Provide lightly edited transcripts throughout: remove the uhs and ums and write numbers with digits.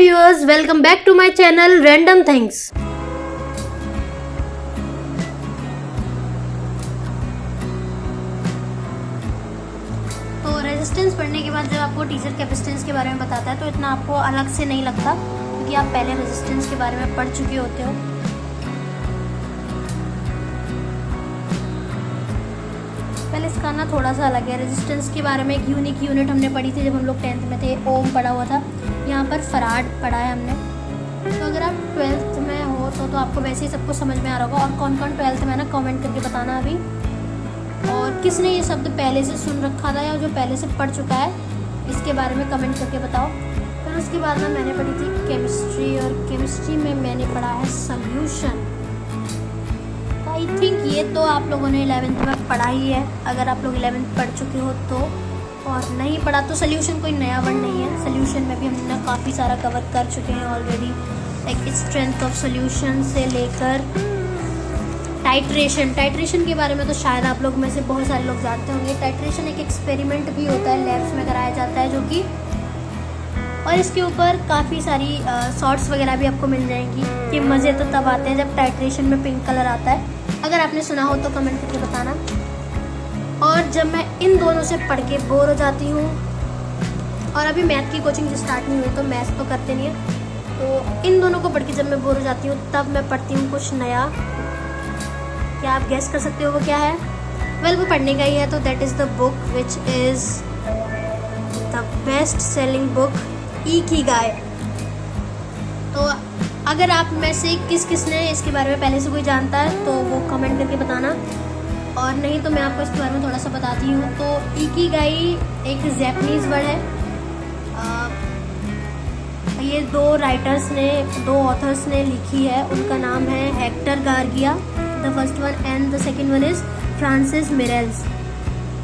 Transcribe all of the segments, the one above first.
viewers, welcome back to my channel Random Things. तो resistance पढ़ने के बाद जब आपको टीचर कैपेसिटेंस के बारे में बताता है तो इतना आपको अलग से नहीं लगता क्योंकि आप पहले रेजिस्टेंस के बारे में पढ़ चुके होते हो। पहले इसका ना थोड़ा सा अलग है। रेजिस्टेंस के बारे में एक यूनिक यूनिट हमने पढ़ी थी जब हम लोग 10th में थे, ओम पढ़ा हुआ था। यहाँ पर फराड पढ़ा है हमने। तो अगर आप 12th में हो तो आपको वैसे ही सबको समझ में आ रहा होगा। और कौन कौन 12th में ना कमेंट करके बताना अभी, और किसने ये शब्द पहले से सुन रखा था या जो पहले से पढ़ चुका है इसके बारे में कमेंट करके बताओ। फिर उसके बाद ना मैंने पढ़ी थी केमिस्ट्री, और केमिस्ट्री में मैंने पढ़ा है सॉल्यूशन। आई थिंक ये तो आप लोगों ने 11th में पढ़ा ही है, अगर आप लोग 11th पढ़ चुके हो तो। और नहीं पढ़ा तो सोल्यूशन कोई नया वर्ड नहीं है। सोल्यूशन में भी हमने काफ़ी सारा कवर कर चुके हैं already, like strength of solution से लेकर टाइट्रेशन के बारे में तो शायद आप लोग में से बहुत सारे लोग जानते होंगे। टाइट्रेशन एक एक्सपेरिमेंट भी होता है, लैब्स में कराया जाता है जो कि, और इसके ऊपर काफ़ी सारी शॉर्ट्स वगैरह भी आपको मिल जाएंगी कि मज़े तो तब आते हैं जब टाइट्रेशन में पिंक कलर आता है। अगर आपने सुना हो तो कमेंट करके बताना। और जब मैं इन दोनों से पढ़ के बोर हो जाती हूँ, और अभी मैथ की कोचिंग स्टार्ट नहीं हुई तो मैथ तो करते नहीं है, तो इन दोनों को पढ़ के जब मैं बोर हो जाती हूँ तब मैं पढ़ती हूँ कुछ नया। क्या आप गेस कर सकते हो वो क्या है? वेल, वो पढ़ने का ही है। तो that is the book which is the best selling book, Ikigai. तो अगर आप में से किसने इसके बारे में पहले से कोई जानता है तो वो कमेंट करके बताना, और नहीं तो मैं आपको इसके बारे में थोड़ा सा बताती हूँ। तो इकिगाई एक जैपनीज़ वर्ड है। ये दो ऑथर्स ने लिखी है। उनका नाम है Hector Garcia, the first one, and the second one is Francis Miralles.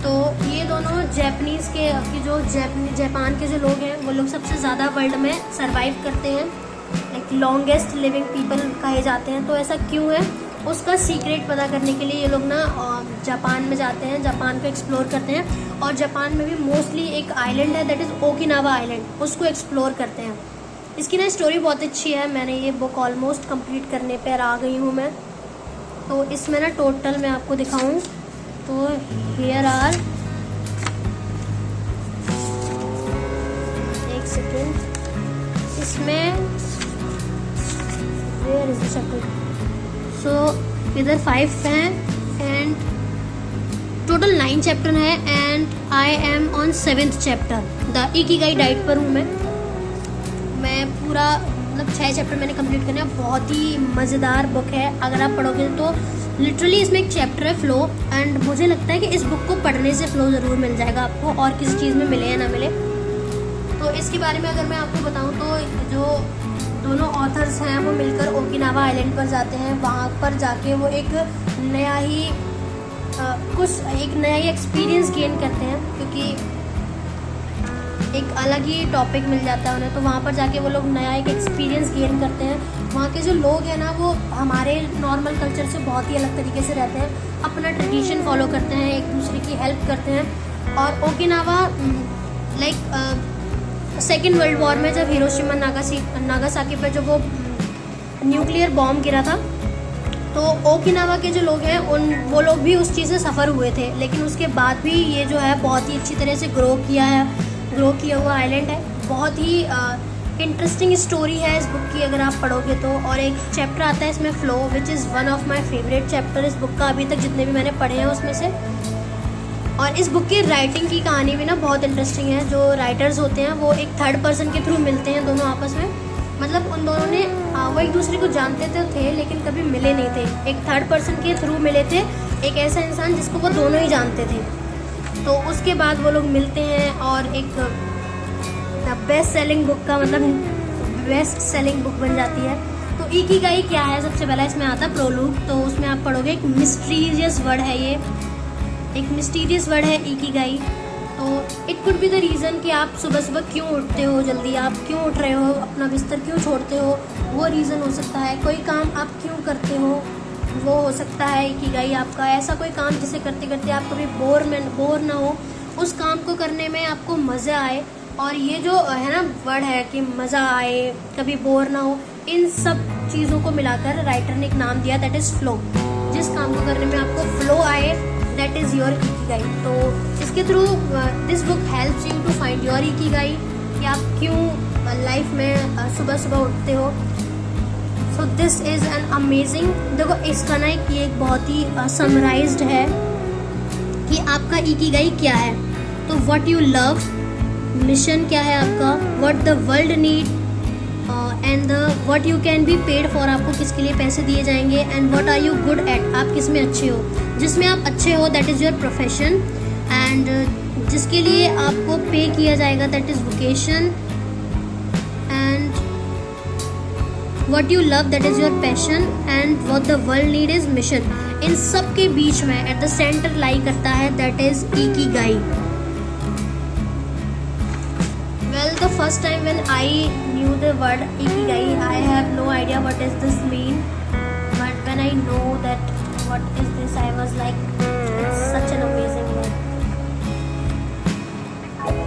तो ये दोनों जापानीज़ के जो जापान के जो लोग हैं वो लोग सबसे ज़्यादा वर्ल्ड में सरवाइव करते हैं, लाइक लॉन्गेस्ट लिविंग पीपल कहे जाते हैं। तो ऐसा क्यों है उसका सीक्रेट पता करने के लिए ये लोग ना जापान में जाते हैं, जापान को एक्सप्लोर करते हैं। और जापान में भी मोस्टली एक आइलैंड है दैट इज़ ओकिनावा आइलैंड, उसको एक्सप्लोर करते हैं। इसकी ना स्टोरी बहुत अच्छी है। मैंने ये बुक ऑलमोस्ट कंप्लीट करने पर आ गई हूँ मैं। तो इसमें ना टोटल मैं आपको दिखाऊँ तो हियर आर, एक सेकेंड, इसमें वेयर इज द चैप्टर। सो इधर 5 हैं एंड टोटल 9 चैप्टर है, and I am on 7th chapter. The Ikigai diet पर हूँ मैं पूरा, मतलब 6 चैप्टर मैंने कंप्लीट करने हैं। बहुत ही मज़ेदार बुक है। अगर आप पढ़ोगे तो लिटरली इसमें एक चैप्टर है फ्लो, एंड मुझे लगता है कि इस बुक को पढ़ने से फ्लो ज़रूर मिल जाएगा आपको, और किसी चीज़ में मिले या ना मिले। तो इसके बारे में अगर मैं आपको बताऊं तो जो दोनों ऑथर्स हैं वो मिलकर ओकिनावा आइलैंड पर जाते हैं। वहाँ पर जाके वो एक नया ही एक्सपीरियंस गेन करते हैं, क्योंकि एक अलग ही टॉपिक मिल जाता है उन्हें। तो वहाँ पर जाके वो लोग नया एक एक्सपीरियंस गेन करते हैं। वहाँ के जो लोग हैं ना वो हमारे नॉर्मल कल्चर से बहुत ही अलग तरीके से रहते हैं, अपना ट्रेडिशन फॉलो करते हैं, एक दूसरे की हेल्प करते हैं। और Okinawa like second world war में जब हिरोशिमा नागासाकी पे जब वो न्यूक्लियर बॉम्ब गिरा था, तो ओकिनावा के जो लोग हैं वो लोग भी उस चीज़ से सफ़र हुए थे। लेकिन उसके बाद भी ये जो है बहुत ही अच्छी तरह से ग्रो किया हुआ आइलैंड है। बहुत ही इंटरेस्टिंग स्टोरी है इस बुक की अगर आप पढ़ोगे तो। और एक चैप्टर आता है इसमें flow, which is one of my favourite chapter इस बुक का, अभी तक जितने भी मैंने पढ़े हैं उसमें से। और इस बुक की राइटिंग की कहानी भी ना बहुत इंटरेस्टिंग है। जो राइटर्स होते हैं वो एक थर्ड पर्सन के थ्रू मिलते हैं दोनों आपस में, मतलब उन दोनों ने वो एक दूसरे को जानते थे लेकिन कभी मिले नहीं थे। एक थर्ड पर्सन के थ्रू मिले थे, एक ऐसा इंसान जिसको वो दोनों ही जानते थे। तो उसके बाद वो लोग मिलते हैं और एक बेस्ट सेलिंग बुक का मतलब बेस्ट सेलिंग बुक बन जाती है। तो इकिगाई क्या है? सबसे पहला इसमें आता है प्रोलूग। तो उसमें आप पढ़ोगे एक मिस्टीरियस वर्ड है, ये एक मिस्टीरियस वर्ड है इकिगाई। तो it could be the reason कि आप सुबह सुबह क्यों उठते हो जल्दी, आप क्यों उठ रहे हो, अपना बिस्तर क्यों छोड़ते हो, वो रीज़न हो सकता है। कोई काम आप क्यों करते हो, वो हो सकता है इकिगाई आपका। ऐसा कोई काम जिसे करते करते आप कभी बोर ना हो, उस काम को करने में आपको मज़ा आए, और ये जो है ना वर्ड है कि मज़ा आए, कभी बोर ना हो, इन सब चीज़ों को मिलाकर राइटर ने एक नाम दिया, दैट इज़ फ्लो। जिस काम को करने में आपको फ्लो आए, दैट इज़ योर इकिगाई। तो इसके through this book helps you to find your ikigai, कि आप क्यों लाइफ में सुबह सुबह उठते हो। So this is an amazing. देखो इसका ना एक बहुत ही समराइज्ड है कि आपका इकिगाई क्या है। तो व्हाट यू लव, मिशन क्या है आपका, what the world need, and what you can be paid for, आपको किसके लिए पैसे दिए जाएंगे, and what are you good at, आप किस में अच्छे हो, जिसमें आप अच्छे हो that is your profession, and जिसके लिए आपको पे किया जाएगा that is vocation, and what you love that is your passion, and what the world need is mission. इन सब के बीच में एट द सेंटर लाई करता है that is Ikigai. Well, the first time when I knew the word ikigai, I have no idea what does this mean. But when I know that what is this, I was like, it's such an amazing word.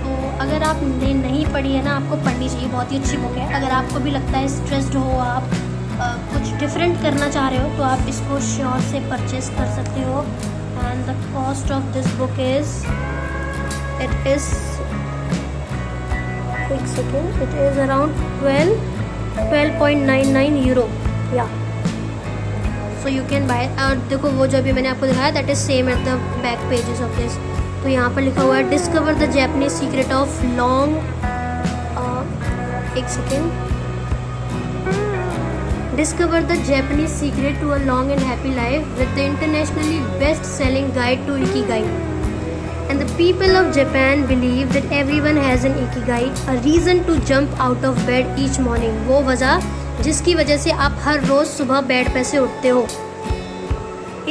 तो अगर आपने नहीं पढ़ी है ना, आपको पढ़नी चाहिए, बहुत ही अच्छी बुक है। अगर आपको भी लगता है स्ट्रेस्ड हो, आप कुछ डिफरेंट करना चाह रहे हो, तो आप इसको श्योर से परचेज कर सकते हो। And the cost of this book is, it is एक second, it is around 12.99 euro, या सो यू कैन बाय। और देखो वो जो भी मैंने आपको दिखाया that is same at the back pages of this. तो यहाँ पर लिखा हुआ है discover the Japanese secret of long, एक second, discover the Japanese secret to a long and happy life with the internationally best selling guide to ikigai. And the people of Japan believe that everyone has an ikigai, a reason to jump out of bed each morning. वो वजह जिसकी वजह से आप हर रोज़ सुबह bed पे से उठते हो।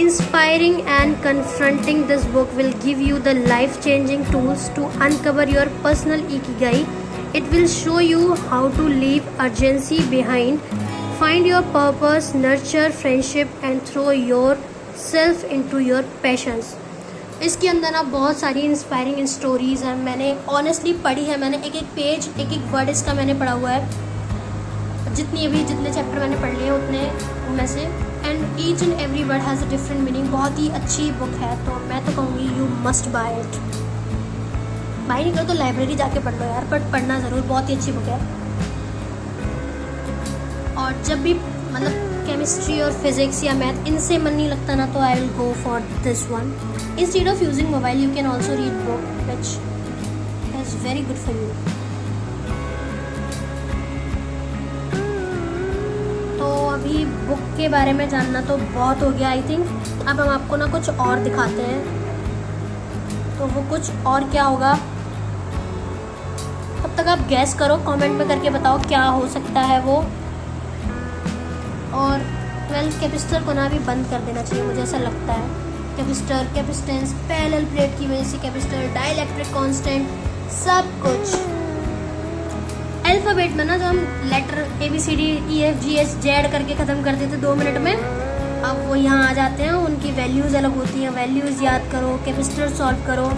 Inspiring and confronting this book will give you the life-changing tools to uncover your personal ikigai. It will show you how to leave urgency behind, find your purpose, nurture friendship, and throw yourself into your passions. इसके अंदर ना बहुत सारी inspiring stories हैं। मैंने honestly पढ़ी है, मैंने एक एक पेज, एक एक वर्ड इसका मैंने पढ़ा हुआ है। जितने चैप्टर मैंने पढ़ लिए उतने में से, and each and every word has a different meaning. बहुत ही अच्छी बुक है, तो मैं तो कहूँगी you must buy it. Buy नहीं करो तो लाइब्रेरी जाके पढ़ लो यार, बट पढ़ना ज़रूर, बहुत ही अच्छी बुक है। और जब भी मतलब केमिस्ट्री और फिजिक्स या मैथ इनसे मन नहीं लगता ना, तो I will go for this one. Instead of using mobile you can also read book which is very good for you. तो अभी बुक के बारे में जानना तो बहुत हो गया आई थिंक। अब हम आपको ना कुछ और दिखाते हैं। तो वो कुछ और क्या होगा, तब तक आप गैस करो, कमेंट में करके बताओ क्या हो सकता है वो। और कैपेसिटर को ना भी बंद कर देना चाहिए, मुझे ऐसा लगता है। कैपेसिटर, कैपेसिटेंस, पैरेलल प्लेट की वजह से कैपेसिटर, डाइलेक्ट्रिक कांस्टेंट, सब कुछ। अल्फ़ाबेट में ना जो हम letter ABCD EF GH Z करके ख़त्म कर देते 2 मिनट में, अब वो यहाँ आ जाते हैं, उनकी वैल्यूज़ अलग होती हैं। वैल्यूज़ याद करो, कैपेसिटर सॉल्व करो,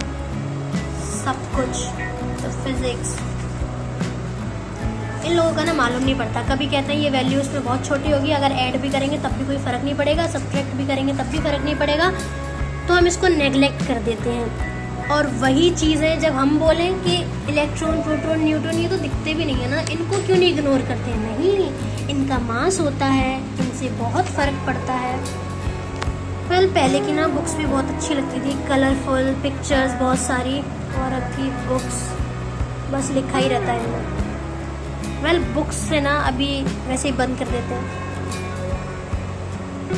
सब कुछ। तो फिज़िक्स इन लोगों का ना मालूम नहीं पड़ता। कभी कहते हैं ये वैल्यू उसमें बहुत छोटी होगी, अगर ऐड भी करेंगे तब भी कोई फ़र्क नहीं पड़ेगा, सब्ट्रैक्ट भी करेंगे तब भी फ़र्क नहीं पड़ेगा, तो हम इसको नेगलेक्ट कर देते हैं। और वही चीज़ें जब हम बोलें कि इलेक्ट्रॉन, प्रोटॉन, न्यूट्रॉन, ये तो दिखते भी नहीं है ना, इनको क्यों नहीं इग्नोर करते हैं? नहीं, इनका मास होता है, इनसे बहुत फ़र्क पड़ता है। पहले की ना बुक्स भी बहुत अच्छी लगती थी, कलरफुल पिक्चर्स बहुत सारी, और अब की बुक्स बस लिखा ही रहता है इनमें। बुक्स से ना अभी वैसे ही बंद कर देते हैं।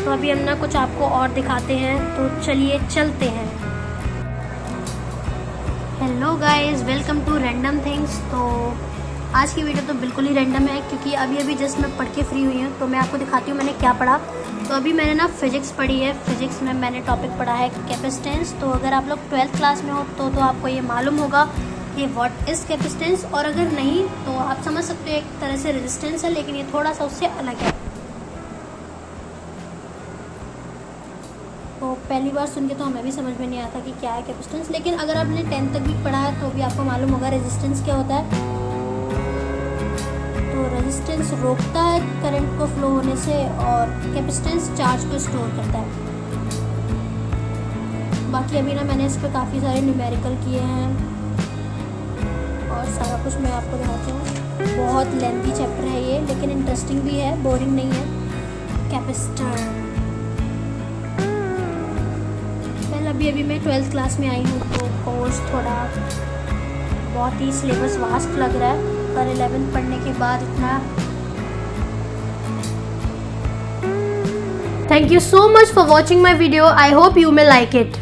तो अभी हम ना कुछ आपको और दिखाते हैं, तो चलिए चलते हैं। Hello guys, welcome to random things. तो आज की वीडियो तो बिल्कुल ही रैंडम है, क्योंकि अभी जस्ट मैं पढ़ के फ्री हुई हूँ, तो मैं आपको दिखाती हूँ मैंने क्या पढ़ा। तो अभी मैंने ना फिज़िक्स पढ़ी है। फिज़िक्स में मैंने टॉपिक पढ़ा है कैपेसिटेंस। तो अगर आप लोग 12th क्लास में हो तो आपको ये मालूम होगा कि व्हाट इज़ कैपेसिटेंस, और अगर नहीं तो आप समझ सकते हो एक तरह से रेजिस्टेंस है, लेकिन ये थोड़ा सा उससे अलग है। तो पहली बार सुन के तो हमें भी समझ में नहीं आता कि क्या है कैपेसिटेंस, लेकिन अगर आपने 10th तक भी पढ़ा है तो भी आपको मालूम होगा रेजिस्टेंस क्या होता है। तो रेजिस्टेंस रोकता है करंट को फ्लो होने से और कैपेसिटेंस चार्ज को स्टोर करता है। बाकी अभी ना मैंने इस पर काफ़ी सारे न्यूमेरिकल किए हैं और सारा कुछ मैं आपको दिखाती हूँ। बहुत लेंथी चैप्टर है ये, लेकिन इंटरेस्टिंग भी है, बोरिंग नहीं है। कैपेसिटर अभी मैं 12th क्लास में आई हूँ तो कोर्स थोड़ा बहुत ही सिलेबस वास्ट लग रहा है, पर 11th पढ़ने के बाद इतना। Thank you so much for watching my video. I hope you may like it.